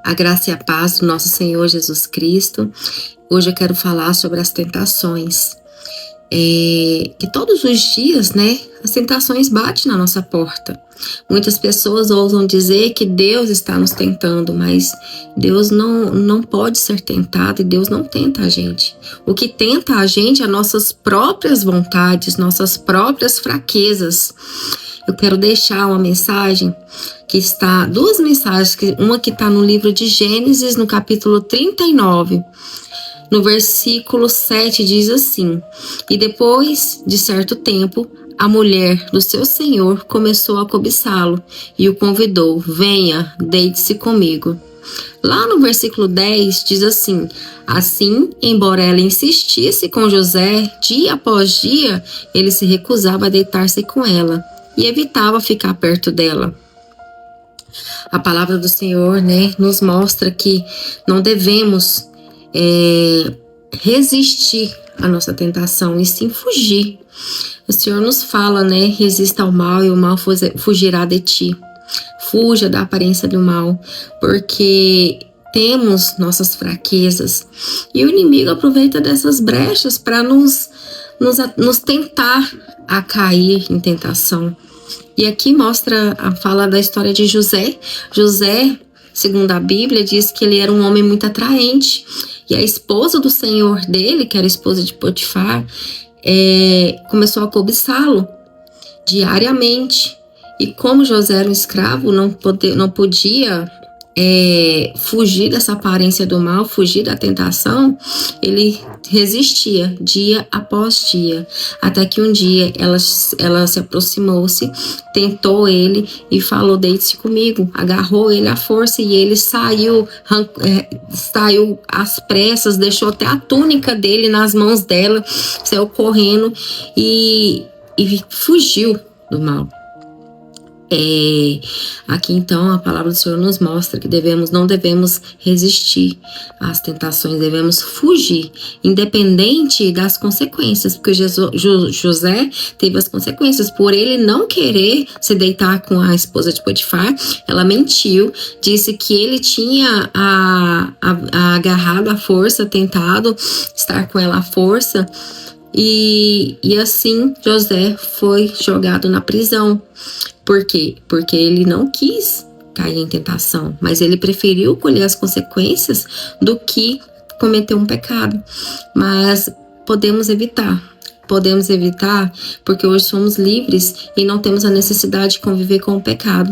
A graça e a paz do nosso Senhor Jesus Cristo. Hoje eu quero falar sobre as tentações. Que todos os dias, né, as tentações batem na nossa porta. Muitas pessoas ousam dizer que Deus está nos tentando, mas Deus não pode ser tentado e Deus não tenta a gente. O que tenta a gente é nossas próprias vontades, nossas próprias fraquezas. Eu quero deixar uma mensagem duas mensagens, uma que está no livro de Gênesis, no capítulo 39, no versículo 7, diz assim: E depois de certo tempo, a mulher do seu senhor começou a cobiçá-lo e o convidou: venha, deite-se comigo. Lá no versículo 10 diz assim: Assim, embora ela insistisse com José, dia após dia, ele se recusava a deitar-se com ela e evitava ficar perto dela. A palavra do Senhor, né, nos mostra que não devemos resistir à nossa tentação e sim fugir. O Senhor nos fala, né, resista ao mal e o mal fugirá de ti. Fuja da aparência do mal, porque temos nossas fraquezas e o inimigo aproveita dessas brechas para nos tentar a cair em tentação. E aqui fala da história de José. José, segundo a Bíblia, diz que ele era um homem muito atraente. E a esposa do senhor dele, que era a esposa de Potifar, começou a cobiçá-lo diariamente. E como José era um escravo, não podia fugir dessa aparência do mal, fugir da tentação, ele resistia dia após dia, até que um dia ela se aproximou-se, tentou ele e falou: deite-se comigo, agarrou ele à força e ele saiu às pressas, deixou até a túnica dele nas mãos dela, saiu correndo e fugiu do mal. Aqui então a palavra do Senhor nos mostra que não devemos resistir às tentações, devemos fugir, independente das consequências, porque José teve as consequências por ele não querer se deitar com a esposa de Potifar. Ela mentiu, disse que ele tinha agarrado à força, tentado estar com ela à força. E assim José foi jogado na prisão. Por quê? Porque ele não quis cair em tentação, mas ele preferiu colher as consequências do que cometer um pecado. Mas podemos evitar porque hoje somos livres e não temos a necessidade de conviver com o pecado.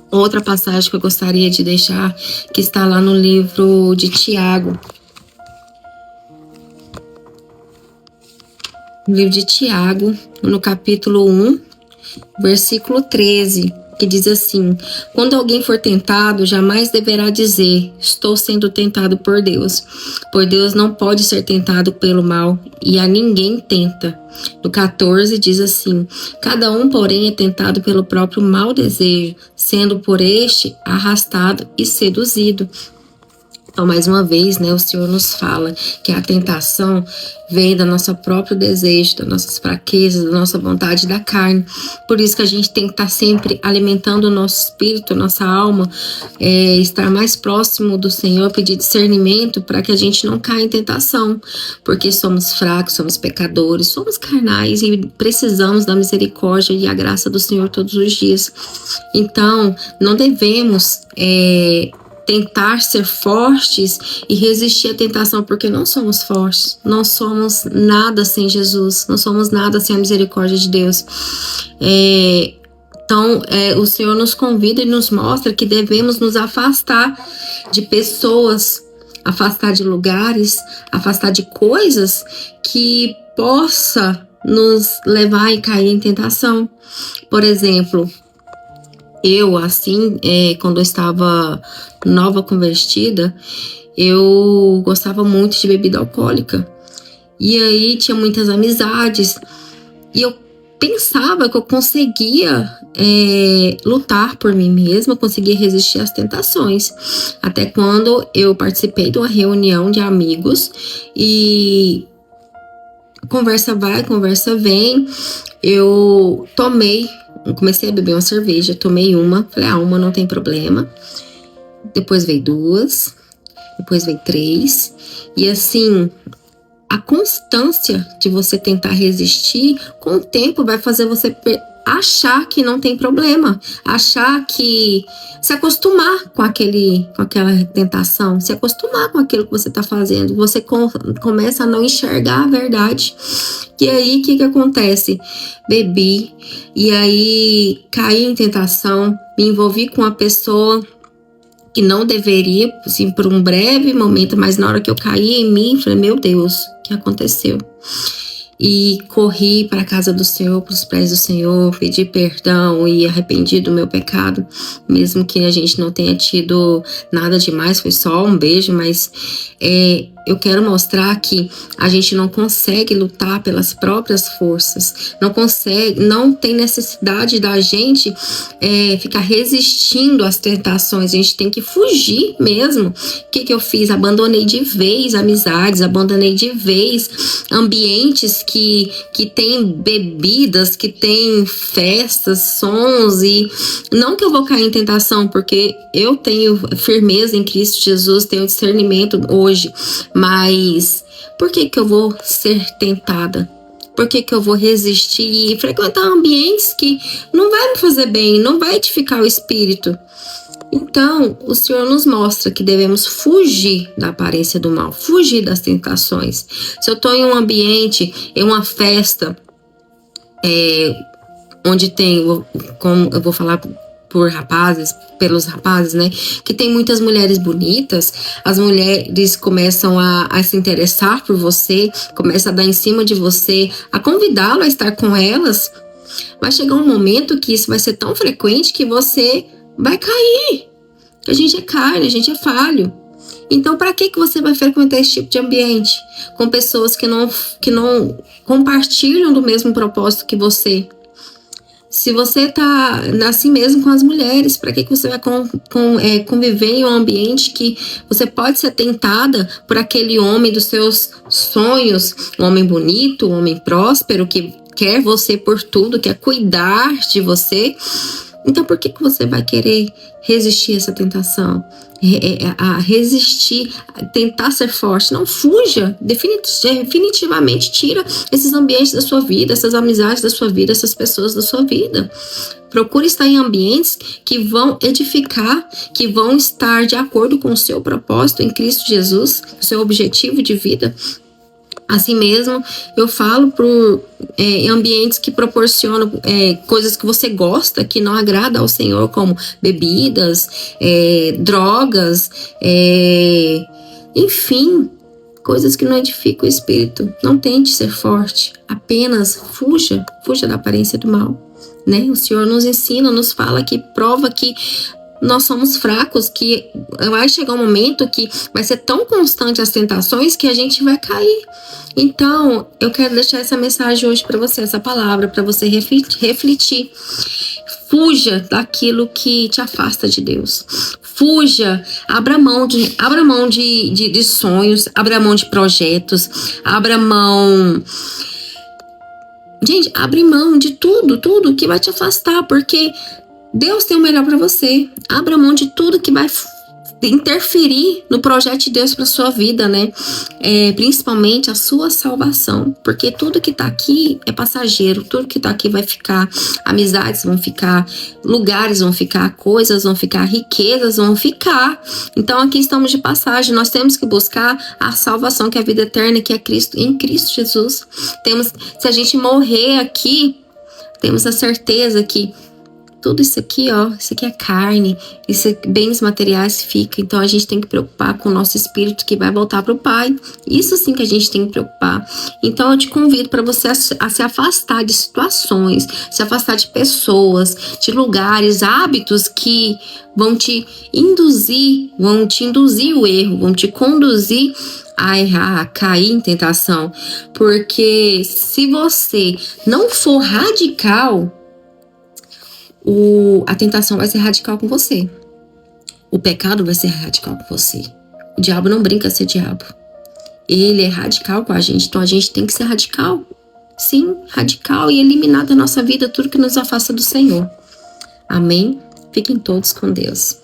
Outra passagem que eu gostaria de deixar, que está lá no livro de Tiago. No livro de Tiago, no capítulo 1, versículo 13, que diz assim: Quando alguém for tentado, jamais deverá dizer: estou sendo tentado por Deus, pois Deus não pode ser tentado pelo mal e a ninguém tenta. No 14 diz assim: Cada um, porém, é tentado pelo próprio mau desejo, sendo por este arrastado e seduzido. Então, mais uma vez, né, o Senhor nos fala que a tentação vem do nosso próprio desejo, das nossas fraquezas, da nossa vontade da carne. Por isso que a gente tem que estar sempre alimentando o nosso espírito, nossa alma, estar mais próximo do Senhor, pedir discernimento para que a gente não caia em tentação, porque somos fracos, somos pecadores, somos carnais e precisamos da misericórdia e a graça do Senhor todos os dias. Então, não devemos tentar ser fortes e resistir à tentação, porque não somos fortes, não somos nada sem Jesus, não somos nada sem a misericórdia de Deus. Então, o Senhor nos convida e nos mostra que devemos nos afastar de pessoas, afastar de lugares, afastar de coisas que possa nos levar a cair em tentação. Por exemplo, eu, quando eu estava nova convertida, eu gostava muito de bebida alcoólica. E aí tinha muitas amizades. E eu pensava que eu conseguia lutar por mim mesma, conseguia resistir às tentações. Até quando eu participei de uma reunião de amigos e conversa vai, conversa vem, eu comecei a beber uma cerveja, tomei uma, falei, uma não tem problema. depois veio 2, depois veio 3. E assim, a constância de você tentar resistir, com o tempo vai fazer você achar que não tem problema, achar que se acostumar com aquela tentação, se acostumar com aquilo que você está fazendo, você começa a não enxergar a verdade. E aí o que acontece? Bebi, e aí caí em tentação, me envolvi com uma pessoa que não deveria, assim, por um breve momento, mas na hora que eu caí em mim, falei, meu Deus, o que aconteceu? E corri para a casa do Senhor, para os pés do Senhor, pedi perdão e arrependi do meu pecado, mesmo que a gente não tenha tido nada demais, foi só um beijo, mas eu quero mostrar que a gente não consegue lutar pelas próprias forças, não tem necessidade da gente ficar resistindo às tentações, a gente tem que fugir mesmo. O que eu fiz? Abandonei de vez amizades, abandonei de vez ambientes que tem bebidas, que tem festas, sons, e não que eu vou cair em tentação, porque eu tenho firmeza em Cristo Jesus, tenho discernimento hoje, mas por que eu vou ser tentada? Por que eu vou resistir e frequentar ambientes que não vai me fazer bem, não vai edificar o espírito? Então, o Senhor nos mostra que devemos fugir da aparência do mal, fugir das tentações. Se eu estou em um ambiente, em uma festa, onde tem, como eu vou falar pelos rapazes, né? Que tem muitas mulheres bonitas, as mulheres começam a se interessar por você, começam a dar em cima de você, a convidá-lo a estar com elas. Vai chegar um momento que isso vai ser tão frequente que você vai cair. Que a gente é carne, a gente é falho. Então, para que você vai frequentar esse tipo de ambiente? Com pessoas que não compartilham do mesmo propósito que você. Se você tá assim mesmo com as mulheres, para que você vai conviver em um ambiente que você pode ser tentada por aquele homem dos seus sonhos, um homem bonito, um homem próspero, que quer você por tudo, quer cuidar de você? Então, por que você vai querer resistir a essa tentação? A resistir, a tentar ser forte. Não, fuja. Definitivamente tira esses ambientes da sua vida, essas amizades da sua vida, essas pessoas da sua vida. Procure estar em ambientes que vão edificar, que vão estar de acordo com o seu propósito em Cristo Jesus, o seu objetivo de vida. Assim mesmo, eu falo em ambientes que proporcionam coisas que você gosta, que não agrada ao Senhor, como bebidas, drogas, enfim, coisas que não edificam o espírito. Não tente ser forte, apenas fuja da aparência do mal, né? O Senhor nos ensina, nos fala, que prova que nós somos fracos, que vai chegar um momento que vai ser tão constante as tentações que a gente vai cair. Então, eu quero deixar essa mensagem hoje para você, essa palavra, para você refletir. Fuja daquilo que te afasta de Deus. Fuja, abra mão de sonhos, abra mão de projetos, abra mão... Gente, abre mão de tudo que vai te afastar, porque Deus tem o melhor para você. Abra mão de tudo que vai interferir no projeto de Deus para sua vida, né? Principalmente a sua salvação, porque tudo que tá aqui é passageiro, tudo que tá aqui vai ficar, amizades vão ficar, lugares vão ficar, coisas vão ficar, riquezas vão ficar. Então aqui estamos de passagem, nós temos que buscar a salvação, que é a vida eterna, que é Cristo, em Cristo Jesus. Se a gente morrer aqui, temos a certeza que tudo isso aqui, isso aqui é carne, bens materiais fica. Então a gente tem que preocupar com o nosso espírito, que vai voltar para o Pai. Isso sim que a gente tem que preocupar. Então eu te convido para você a se afastar de situações, se afastar de pessoas, de lugares, hábitos que vão te induzir o erro, vão te conduzir a errar, a cair em tentação. Porque se você não for radical, a tentação vai ser radical com você. O pecado vai ser radical com você. O diabo não brinca a ser diabo. Ele é radical com a gente, então a gente tem que ser radical. Sim, radical, e eliminar da nossa vida tudo que nos afasta do Senhor. Amém? Fiquem todos com Deus.